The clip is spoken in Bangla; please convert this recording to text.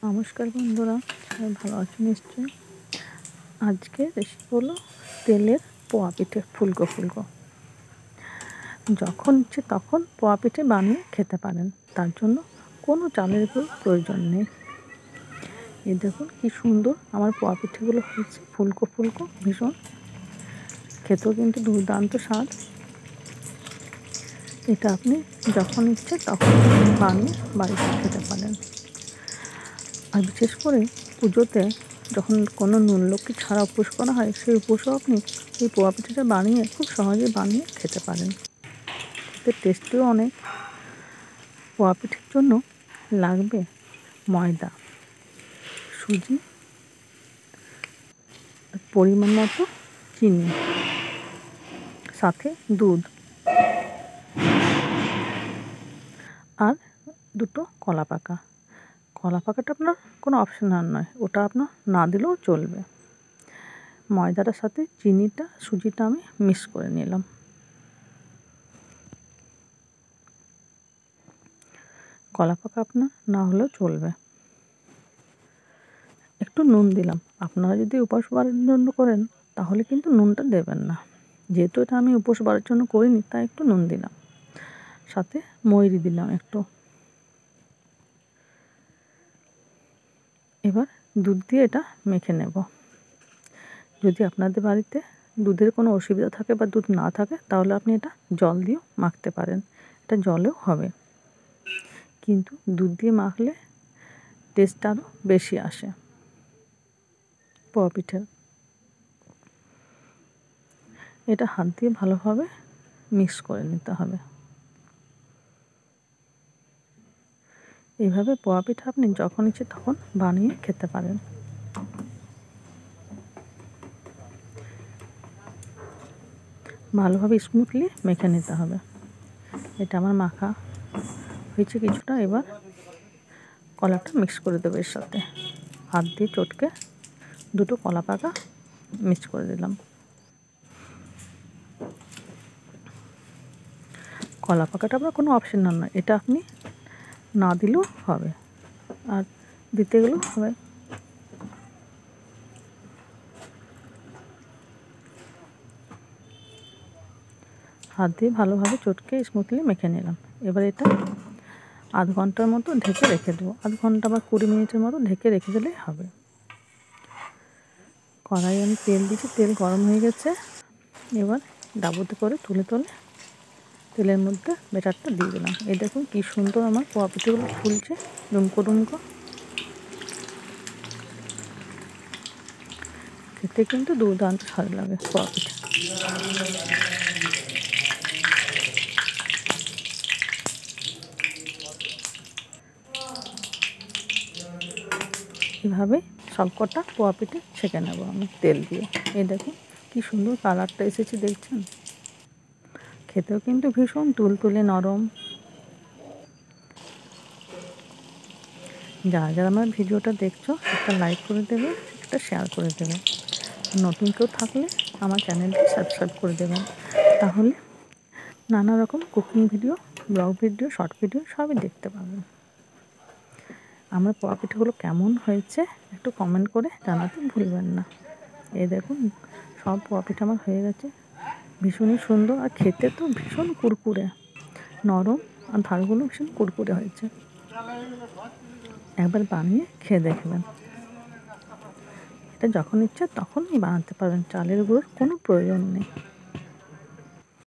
নমস্কার বন্ধুরা, সবাই ভালো আছেন নিশ্চয়ই। আজকে রেসিপি হলো তেলের পোয়া পিঠে, ফুলকো ফুলকো। যখন ইচ্ছে তখন পোয়া পিঠে বানিয়ে খেতে পারেন, তার জন্য কোনো চালের প্রয়োজন নেই। এই দেখুন কি সুন্দর আমার পোয়া পিঠেগুলো হয়েছে, ফুলকো ফুলকো, ভীষণ খেতেও কিন্তু দুর্দান্ত স্বাদ। এটা আপনি যখন ইচ্ছে তখন বানিয়ে বাড়িতে খেতে পারেন। আর বিশেষ করে পুজোতে যখন কোনো নুন লক্ষ্মী ছাড়া উপোস করা হয়, সেই উপোসও আপনি এই পোয়া পিঠাটা বানিয়ে খুব সহজে বানিয়ে খেতে পারেন। এতে টেস্টিও অনেক। পোয়া পিঠের জন্য লাগবে ময়দা, সুজি, পরিমাণ মতো চিনি, সাথে দুধ আর দুটো কলা পাকা। কলা পাকাটা আপনার কোনো অপশনাল নয়, ওটা আপনার না দিলেও চলবে। ময়দাটার সাথে চিনিটা, সুজিটা আমি মিক্স করে নিলাম। কলা পাকা আপনার না হলেও চলবে। একটু নুন দিলাম। আপনারা যদি উপোস বারের জন্য করেন তাহলে কিন্তু নুনটা দেবেন না। যেহেতু এটা আমি উপোস বারের জন্য করিনি, তাই একটু নুন দিলাম। সাথে ময়রি দিলাম একটু। এবার দুধ দিয়ে এটা মেখে নেব। যদি আপনাদের বাড়িতে দুধের কোনো অসুবিধা থাকে বা দুধ না থাকে, তাহলে আপনি এটা জল দিয়েও মাখতে পারেন। এটা জলেও হবে, কিন্তু দুধ দিয়ে মাখলে টেস্টটা আরও বেশি আসে পোয়া পিঠের। এটা হাত দিয়ে ভালোভাবে মিক্স করে নিতে হবে। এইভাবে পোয়া পিঠা আপনি যখন ইচ্ছে তখন বানিয়ে খেতে পারেন। ভালোভাবে স্মুথলি মেখে নিতে হবে। এটা আমার মাখা হয়েছে কিছুটা। এবার কলাটা মিক্স করে দেবো এর সাথে। হাত দিয়ে চটকে দুটো কলা পাকা মিক্স করে দিলাম। কলা পাকাটা আপনার কোনো অপশনাল নয়, এটা আপনি না দিলেও হবে আর দিতে গেলেও হবে। হাত দিয়ে ভালোভাবে চটকে স্মুথলি মেখে নিলাম। এবার এটা আধ ঘন্টার মতো ঢেকে রেখে দেবো। আধ ঘন্টা বা 20 মিনিটের মতো ঢেকে রেখে দিলেই হবে। কড়াই আমি তেল দিয়েছি, তেল গরম হয়ে গেছে। এবার ডাবুতে করে তুলে তেলের মধ্যে ব্যাটারটা দিয়ে দিলাম। এই দেখুন কী সুন্দর আমার পোয়া পিঠেগুলো ফুলছে, ডুমকো ডুমকো। খেতে কিন্তু দুর্দান্ত স্বাদ লাগে পোয়া পিঠে। এভাবে সবকটা পোয়া পিঠে ছেঁকে নেব আমি তেল দিয়ে। এই দেখুন কী সুন্দর কালারটা এসেছে, দেখছেন? খেতেও কিন্তু ভীষণ তুলতুলে নরম। যারা যারা আমার ভিডিওটা দেখছো, একটা লাইক করে দেবে, একটা শেয়ার করে দেবে। নতুন কেউ থাকলে আমার চ্যানেলটি সাবস্ক্রাইব করে দেবেন, তাহলে নানা রকম cooking video, blog video, short video সবই দেখতে পাবেন। আমার পোয়া পিঠেগুলো কেমন হয়েছে একটু কমেন্ট করে জানাতে ভুলবেন না। এই দেখুন সব পোয়া পিঠে আমার হয়ে গেছে, ভীষণই সুন্দর। আর খেতে তো ভীষণ কুরকুরে, নরম, আর ধারগুলো ভীষণ কুরকুরে হয়েছে। একবার বানিয়ে খেয়ে দেখবেন। এটা যখন ইচ্ছে তখন বানাতে পারবেন, চালের গুঁড়োর কোনো প্রয়োজন নেই।